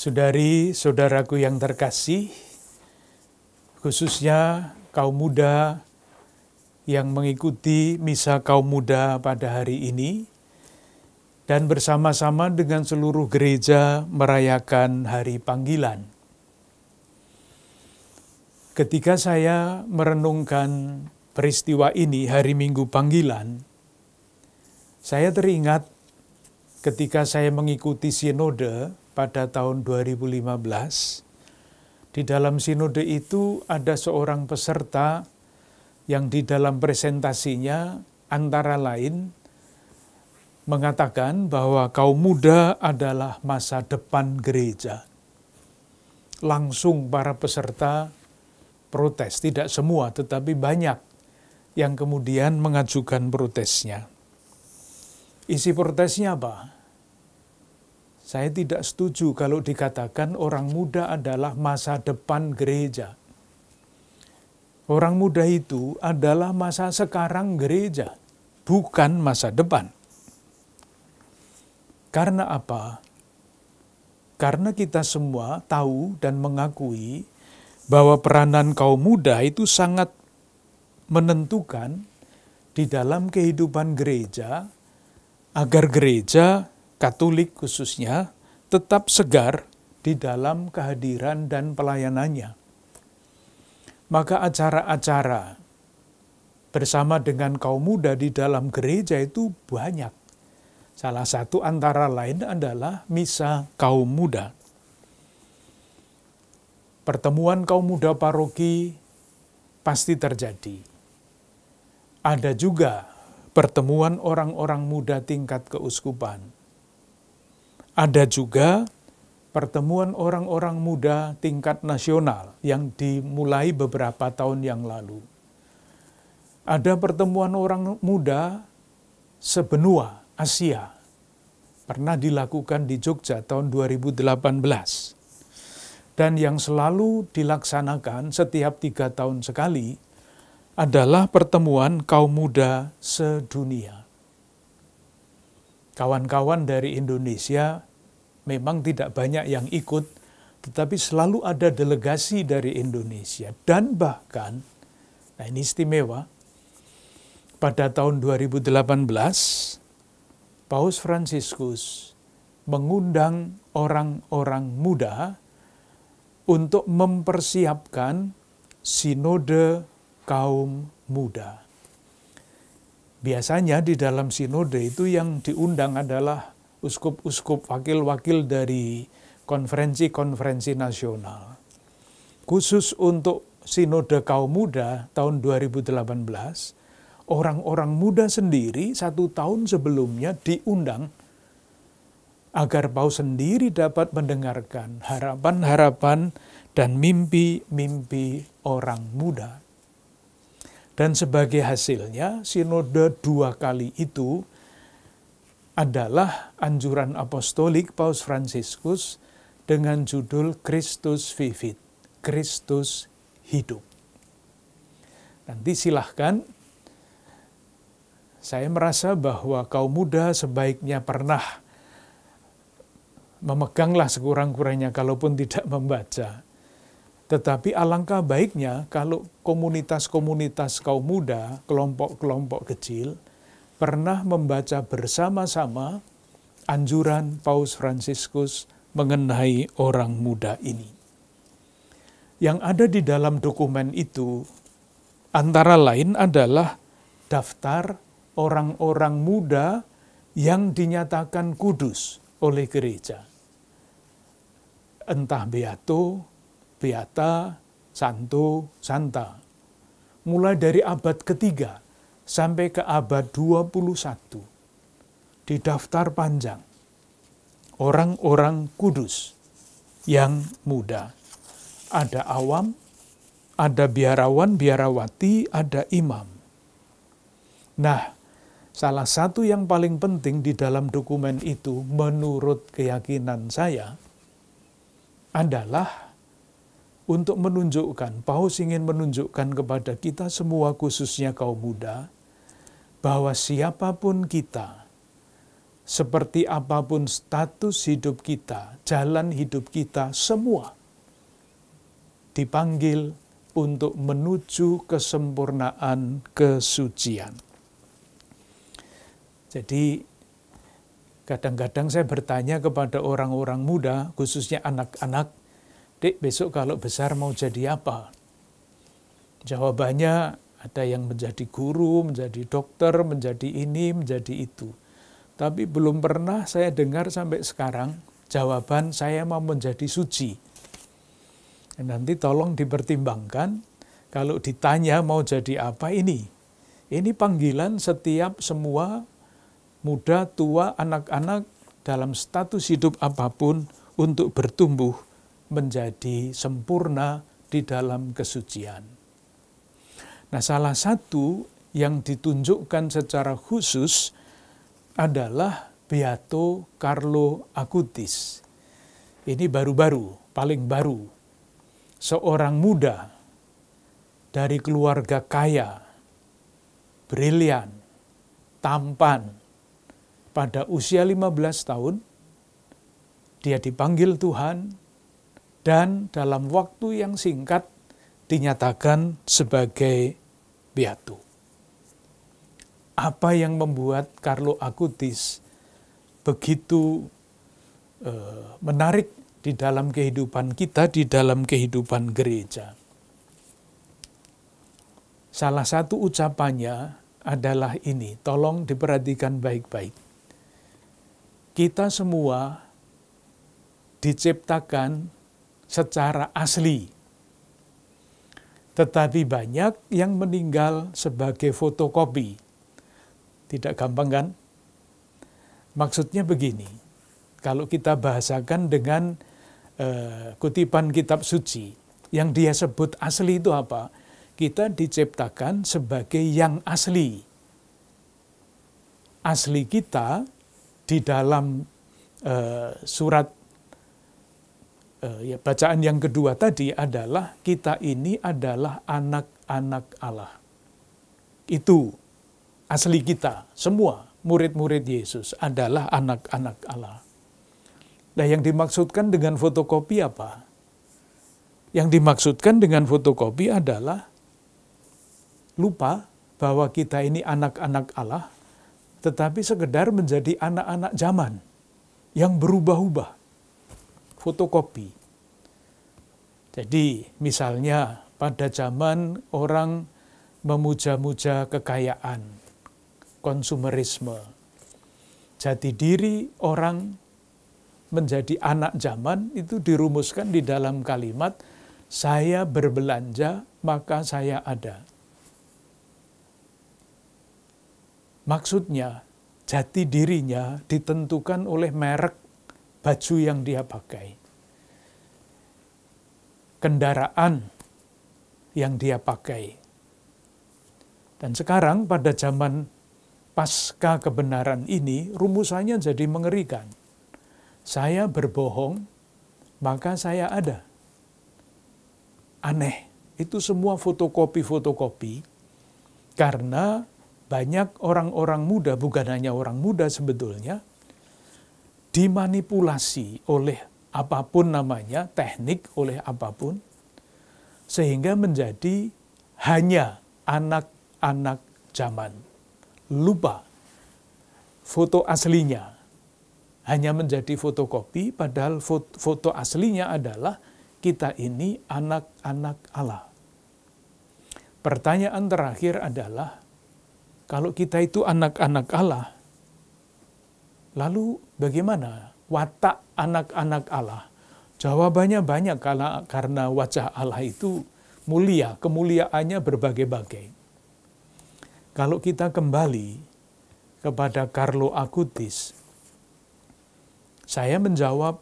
Saudari-saudaraku yang terkasih, khususnya kaum muda yang mengikuti misa kaum muda pada hari ini, dan bersama-sama dengan seluruh gereja merayakan hari panggilan. Ketika saya merenungkan peristiwa ini, hari Minggu panggilan, saya teringat ketika saya mengikuti sinode pada tahun 2015, di dalam sinode itu ada seorang peserta yang di dalam presentasinya antara lain mengatakan bahwa kaum muda adalah masa depan gereja. Langsung para peserta protes, tidak semua tetapi banyak yang kemudian mengajukan protesnya. Isi protesnya apa? Saya tidak setuju kalau dikatakan orang muda adalah masa depan gereja. Orang muda itu adalah masa sekarang gereja, bukan masa depan. Karena apa? Karena kita semua tahu dan mengakui bahwa peranan kaum muda itu sangat menentukan di dalam kehidupan gereja, agar gereja Katolik khususnya tetap segar di dalam kehadiran dan pelayanannya. Maka acara-acara bersama dengan kaum muda di dalam gereja itu banyak. Salah satu antara lain adalah misa kaum muda. Pertemuan kaum muda paroki pasti terjadi. Ada juga pertemuan orang-orang muda tingkat keuskupan. Ada juga pertemuan orang-orang muda tingkat nasional yang dimulai beberapa tahun yang lalu. Ada pertemuan orang muda sebenua Asia, pernah dilakukan di Jogja tahun 2018. Dan yang selalu dilaksanakan setiap 3 tahun sekali adalah pertemuan kaum muda sedunia. Kawan-kawan dari Indonesia memang tidak banyak yang ikut, tetapi selalu ada delegasi dari Indonesia. Dan bahkan, nah ini istimewa, pada tahun 2018, Paus Fransiskus mengundang orang-orang muda untuk mempersiapkan sinode kaum muda. Biasanya di dalam sinode itu yang diundang adalah uskup-uskup, wakil-wakil dari konferensi-konferensi nasional. Khusus untuk sinode kaum muda tahun 2018, orang-orang muda sendiri 1 tahun sebelumnya diundang agar Paus sendiri dapat mendengarkan harapan-harapan dan mimpi-mimpi orang muda. Dan sebagai hasilnya, sinode 2 kali itu adalah anjuran apostolik Paus Fransiskus dengan judul Christus Vivit, Kristus hidup. Nanti silahkan, saya merasa bahwa kaum muda sebaiknya pernah memeganglah sekurang-kurangnya kalaupun tidak membaca. Tetapi alangkah baiknya kalau komunitas-komunitas kaum muda, kelompok-kelompok kecil, pernah membaca bersama-sama anjuran Paus Fransiskus mengenai orang muda ini. Yang ada di dalam dokumen itu, antara lain adalah daftar orang-orang muda yang dinyatakan kudus oleh gereja. Entah beato, beata, santo, santa. Mulai dari abad ketiga sampai ke abad 21. Di daftar panjang. Orang-orang kudus yang muda. Ada awam, ada biarawan, biarawati, ada imam. Nah, salah satu yang paling penting di dalam dokumen itu menurut keyakinan saya adalah untuk menunjukkan, Paus ingin menunjukkan kepada kita semua khususnya kaum muda, bahwa siapapun kita, seperti apapun status hidup kita, jalan hidup kita, semua dipanggil untuk menuju kesempurnaan kesucian. Jadi kadang-kadang saya bertanya kepada orang-orang muda, khususnya anak-anak, "Dek, besok kalau besar mau jadi apa?" Jawabannya ada yang menjadi guru, menjadi dokter, menjadi ini, menjadi itu. Tapi belum pernah saya dengar sampai sekarang jawaban saya mau menjadi suci. Nanti tolong dipertimbangkan, kalau ditanya mau jadi apa ini. Ini panggilan setiap semua muda, tua, anak-anak dalam status hidup apapun untuk bertumbuh menjadi sempurna di dalam kesucian. Nah, salah satu yang ditunjukkan secara khusus adalah Beato Carlo Acutis. Ini baru-baru, paling baru. Seorang muda dari keluarga kaya, brilian, tampan. Pada usia 15 tahun, dia dipanggil Tuhan dan dalam waktu yang singkat dinyatakan sebagai beato. Apa yang membuat Carlo Acutis begitu menarik di dalam kehidupan kita, di dalam kehidupan gereja? Salah satu ucapannya adalah ini, tolong diperhatikan baik-baik. Kita semua diciptakan secara asli, tetapi banyak yang meninggal sebagai fotokopi. Tidak gampang kan? Maksudnya begini, kalau kita bahasakan dengan kutipan kitab suci, yang dia sebut asli itu apa? Kita diciptakan sebagai yang asli. Asli kita di dalam surat bacaan yang kedua tadi adalah kita ini adalah anak-anak Allah. Itu asli kita, semua murid-murid Yesus adalah anak-anak Allah. Nah, yang dimaksudkan dengan fotokopi apa? Yang dimaksudkan dengan fotokopi adalah lupa bahwa kita ini anak-anak Allah, tetapi sekedar menjadi anak-anak zaman yang berubah-ubah. Fotokopi. Jadi misalnya pada zaman orang memuja-muja kekayaan, konsumerisme, jati diri orang menjadi anak zaman itu dirumuskan di dalam kalimat, saya berbelanja maka saya ada. Maksudnya jati dirinya ditentukan oleh merek baju yang dia pakai, kendaraan yang dia pakai. Dan sekarang pada zaman pasca kebenaran ini, rumusannya jadi mengerikan. Saya berbohong, maka saya ada. Aneh, itu semua fotokopi-fotokopi, karena banyak orang-orang muda, bukan hanya orang muda sebetulnya, dimanipulasi oleh apapun namanya, teknik oleh apapun, sehingga menjadi hanya anak-anak zaman. Lupa foto aslinya, hanya menjadi fotokopi, padahal foto aslinya adalah kita ini anak-anak Allah. Pertanyaan terakhir adalah, kalau kita itu anak-anak Allah, lalu bagaimana watak anak-anak Allah? Jawabannya banyak, karena wajah Allah itu mulia, kemuliaannya berbagai-bagai. Kalau kita kembali kepada Carlo Acutis, saya menjawab,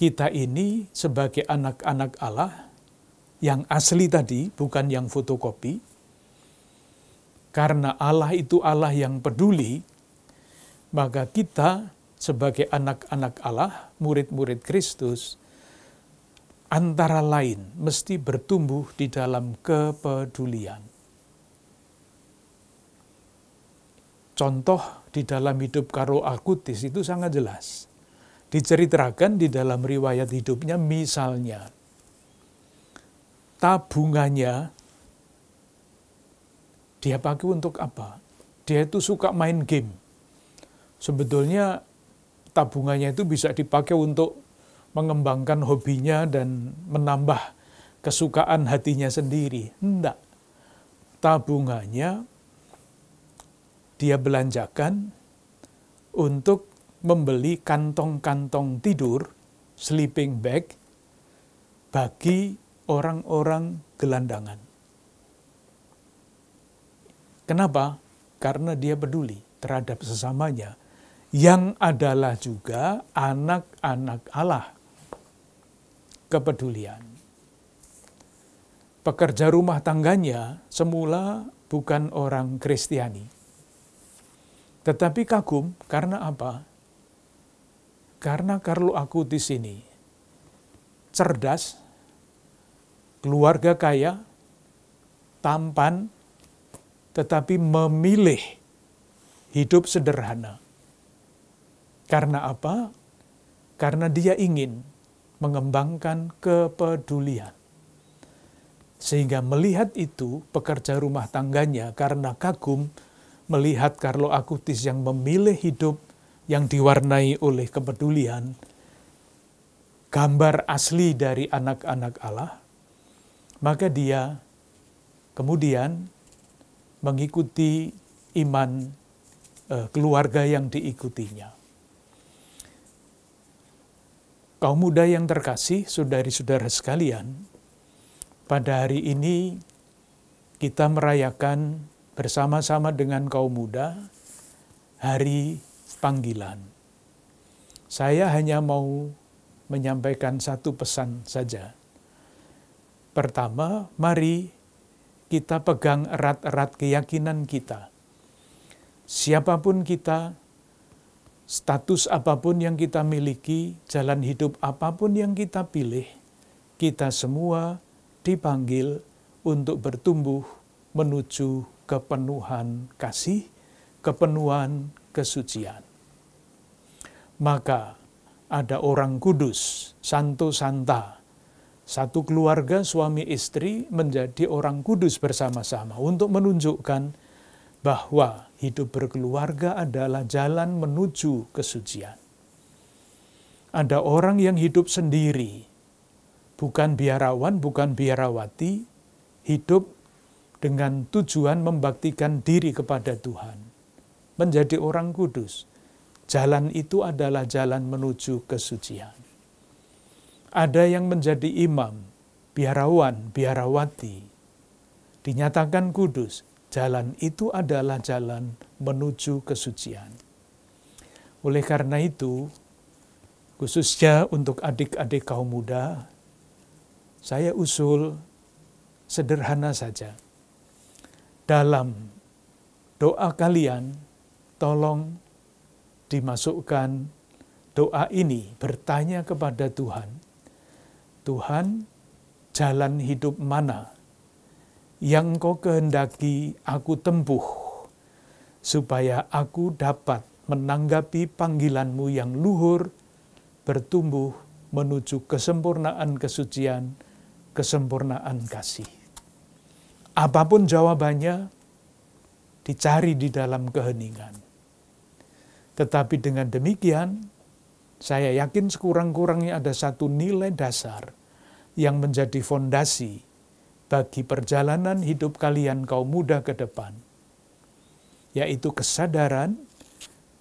kita ini sebagai anak-anak Allah yang asli tadi, bukan yang fotokopi, karena Allah itu Allah yang peduli, maka kita sebagai anak-anak Allah, murid-murid Kristus, antara lain mesti bertumbuh di dalam kepedulian. contoh di dalam hidup Carlo Acutis itu sangat jelas. Diceritakan di dalam riwayat hidupnya, misalnya tabungannya dia pakai untuk apa? Dia itu suka main game. Sebetulnya tabungannya itu bisa dipakai untuk mengembangkan hobinya dan menambah kesukaan hatinya sendiri. Enggak. Tabungannya dia belanjakan untuk membeli kantong-kantong tidur, sleeping bag, bagi orang-orang gelandangan. Kenapa? Karena dia peduli terhadap sesamanya, yang adalah juga anak-anak Allah. Kepedulian. Pekerja rumah tangganya semula bukan orang Kristiani. Tetapi kagum karena apa? Karena Carlo Acutis ini cerdas, keluarga kaya, tampan, tetapi memilih hidup sederhana. Karena apa? Karena dia ingin mengembangkan kepedulian. Sehingga melihat itu, pekerja rumah tangganya karena kagum melihat Carlo Acutis yang memilih hidup yang diwarnai oleh kepedulian, gambar asli dari anak-anak Allah, maka dia kemudian mengikuti iman keluarga yang diikutinya. Kaum muda yang terkasih, saudari-saudara sekalian, pada hari ini kita merayakan bersama-sama dengan kaum muda Hari Panggilan. Saya hanya mau menyampaikan satu pesan saja. Pertama, mari kita pegang erat-erat keyakinan kita. Siapapun kita, status apapun yang kita miliki, jalan hidup apapun yang kita pilih, kita semua dipanggil untuk bertumbuh menuju kepenuhan kasih, kepenuhan kesucian. Maka ada orang kudus, santo santa, satu keluarga suami istri menjadi orang kudus bersama-sama untuk menunjukkan bahwa hidup berkeluarga adalah jalan menuju kesucian. Ada orang yang hidup sendiri, bukan biarawan, bukan biarawati, hidup dengan tujuan membaktikan diri kepada Tuhan, menjadi orang kudus. Jalan itu adalah jalan menuju kesucian. Ada yang menjadi imam, biarawan, biarawati, dinyatakan kudus. Jalan itu adalah jalan menuju kesucian. Oleh karena itu, khususnya untuk adik-adik kaum muda, saya usul sederhana saja. Dalam doa kalian, tolong dimasukkan doa ini, bertanya kepada Tuhan, Tuhan, jalan hidup mana yang Engkau kehendaki aku tempuh, supaya aku dapat menanggapi panggilan-Mu yang luhur, bertumbuh menuju kesempurnaan kesucian, kesempurnaan kasih. Apapun jawabannya, dicari di dalam keheningan. Tetapi dengan demikian, saya yakin sekurang-kurangnya ada satu nilai dasar yang menjadi fondasi bagi perjalanan hidup kalian kaum muda ke depan, yaitu kesadaran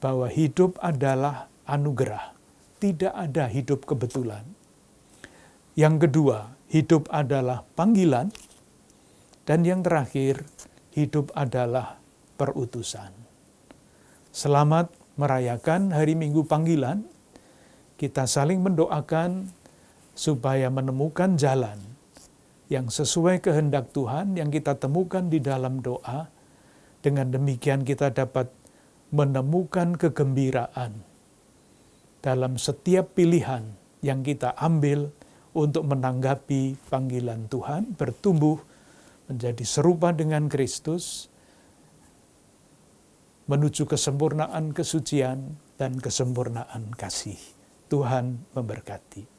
bahwa hidup adalah anugerah, tidak ada hidup kebetulan. Yang kedua, hidup adalah panggilan, dan yang terakhir, hidup adalah perutusan. Selamat merayakan hari Minggu Panggilan, kita saling mendoakan supaya menemukan jalan yang sesuai kehendak Tuhan yang kita temukan di dalam doa. Dengan demikian kita dapat menemukan kegembiraan dalam setiap pilihan yang kita ambil untuk menanggapi panggilan Tuhan, bertumbuh menjadi serupa dengan Kristus, menuju kesempurnaan kesucian dan kesempurnaan kasih. Tuhan memberkati.